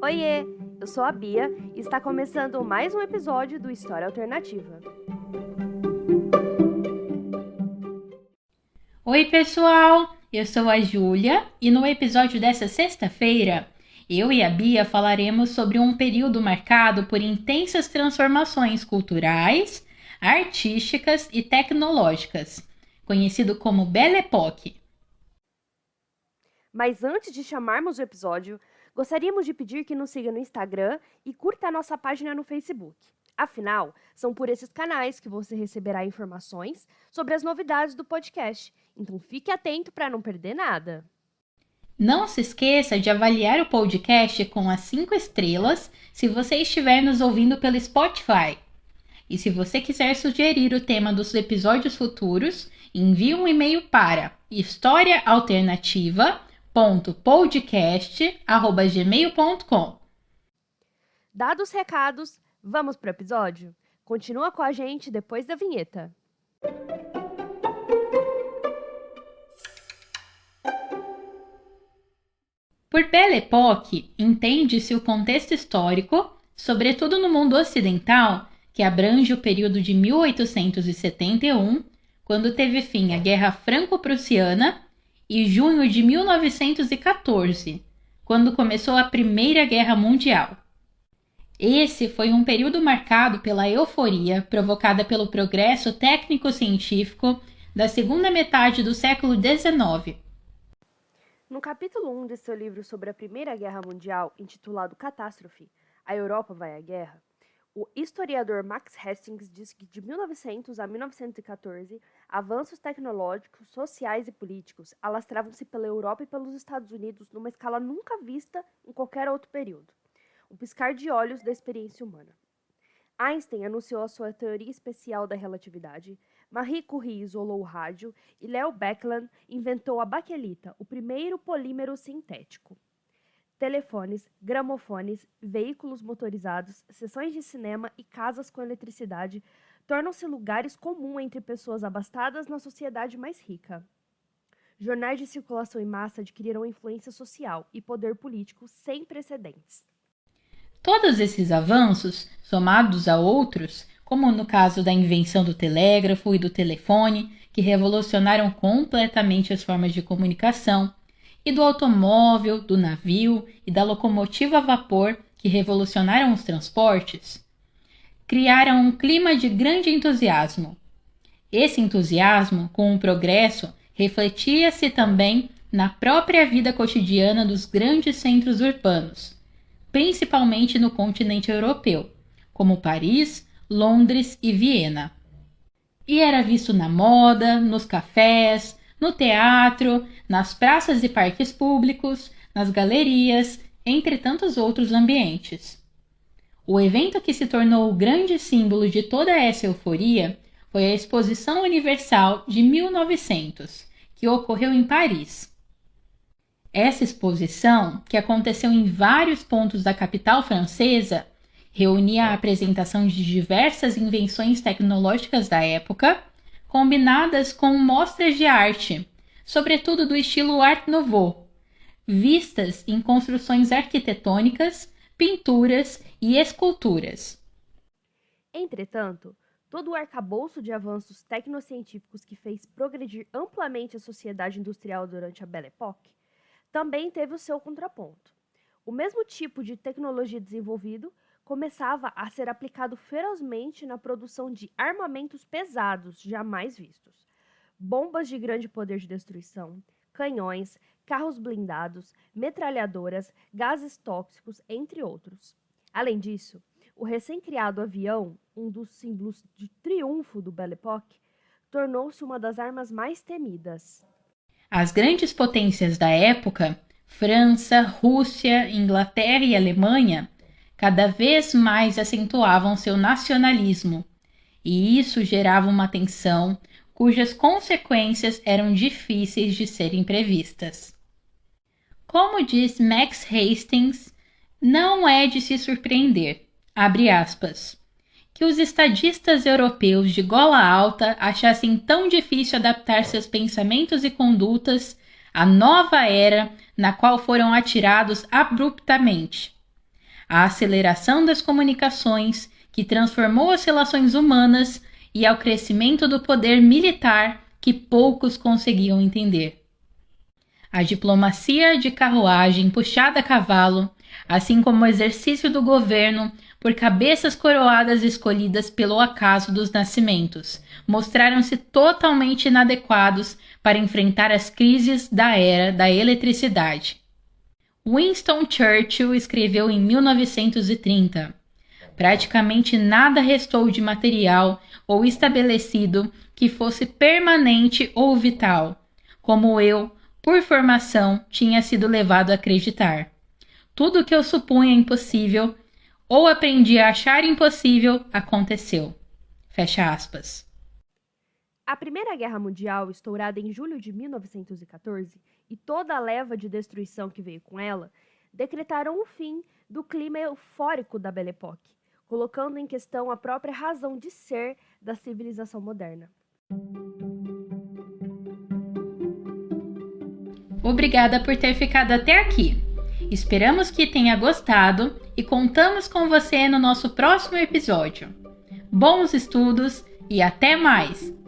Oiê, eu sou a Bia e está começando mais um episódio do História Alternativa. Oi pessoal, eu sou a Júlia e no episódio dessa sexta-feira, eu e a Bia falaremos sobre um período marcado por intensas transformações culturais, artísticas e tecnológicas, conhecido como Belle Époque. Mas antes de chamarmos o episódio, gostaríamos de pedir que nos siga no Instagram e curta a nossa página no Facebook. Afinal, são por esses canais que você receberá informações sobre as novidades do podcast. Então fique atento para não perder nada. Não se esqueça de avaliar o podcast com as 5 estrelas se você estiver nos ouvindo pelo Spotify. E se você quiser sugerir o tema dos episódios futuros, envie um e-mail para historiaalternativa.podcast@gmail.com. Dados os recados, vamos pro episódio? Continua com a gente depois da vinheta. Por Belle Époque, entende-se o contexto histórico, sobretudo no mundo ocidental, que abrange o período de 1871, quando teve fim a Guerra Franco-Prussiana, e junho de 1914, quando começou a Primeira Guerra Mundial. Esse foi um período marcado pela euforia provocada pelo progresso técnico-científico da segunda metade do século XIX. No capítulo 1 de seu livro sobre a Primeira Guerra Mundial, intitulado Catástrofe, A Europa vai à Guerra, o historiador Max Hastings diz que de 1900 a 1914, avanços tecnológicos, sociais e políticos alastravam-se pela Europa e pelos Estados Unidos numa escala nunca vista em qualquer outro período. Um piscar de olhos da experiência humana. Einstein anunciou a sua teoria especial da relatividade, Marie Curie isolou o rádio e Leo Baekeland inventou a baquelita, o primeiro polímero sintético. Telefones, gramofones, veículos motorizados, sessões de cinema e casas com eletricidade tornam-se lugares comuns entre pessoas abastadas na sociedade mais rica. Jornais de circulação em massa adquiriram influência social e poder político sem precedentes. Todos esses avanços, somados a outros, como no caso da invenção do telégrafo e do telefone, que revolucionaram completamente as formas de comunicação, e do automóvel, do navio e da locomotiva a vapor, que revolucionaram os transportes, criaram um clima de grande entusiasmo. Esse entusiasmo, com o progresso, refletia-se também na própria vida cotidiana dos grandes centros urbanos, principalmente no continente europeu, como Paris, Londres e Viena. E era visto na moda, nos cafés, no teatro, nas praças e parques públicos, nas galerias, entre tantos outros ambientes. O evento que se tornou o grande símbolo de toda essa euforia foi a Exposição Universal de 1900, que ocorreu em Paris. Essa exposição, que aconteceu em vários pontos da capital francesa, reunia a apresentação de diversas invenções tecnológicas da época, combinadas com mostras de arte, sobretudo do estilo Art Nouveau, vistas em construções arquitetônicas, pinturas e esculturas. Entretanto, todo o arcabouço de avanços tecnocientíficos que fez progredir amplamente a sociedade industrial durante a Belle Époque também teve o seu contraponto. O mesmo tipo de tecnologia desenvolvido começava a ser aplicado ferozmente na produção de armamentos pesados jamais vistos. Bombas de grande poder de destruição, canhões, carros blindados, metralhadoras, gases tóxicos, entre outros. Além disso, o recém-criado avião, um dos símbolos de triunfo do Belle Époque, tornou-se uma das armas mais temidas. As grandes potências da época, França, Rússia, Inglaterra e Alemanha, cada vez mais acentuavam seu nacionalismo, e isso gerava uma tensão cujas consequências eram difíceis de serem previstas. Como diz Max Hastings, não é de se surpreender, abre aspas, que os estadistas europeus de gola alta achassem tão difícil adaptar seus pensamentos e condutas à nova era na qual foram atirados abruptamente. à aceleração das comunicações, que transformou as relações humanas, e ao crescimento do poder militar, que poucos conseguiam entender. A diplomacia de carruagem puxada a cavalo, assim como o exercício do governo por cabeças coroadas escolhidas pelo acaso dos nascimentos, mostraram-se totalmente inadequados para enfrentar as crises da era da eletricidade. Winston Churchill escreveu em 1930: praticamente nada restou de material ou estabelecido que fosse permanente ou vital, como eu, por formação, tinha sido levado a acreditar. Tudo o que eu supunha impossível, ou aprendi a achar impossível, aconteceu. Fecha aspas. A Primeira Guerra Mundial, estourada em julho de 1914, e toda a leva de destruição que veio com ela, decretaram o fim do clima eufórico da Belle Époque, colocando em questão a própria razão de ser da civilização moderna. Obrigada por ter ficado até aqui. Esperamos que tenha gostado e contamos com você no nosso próximo episódio. Bons estudos e até mais!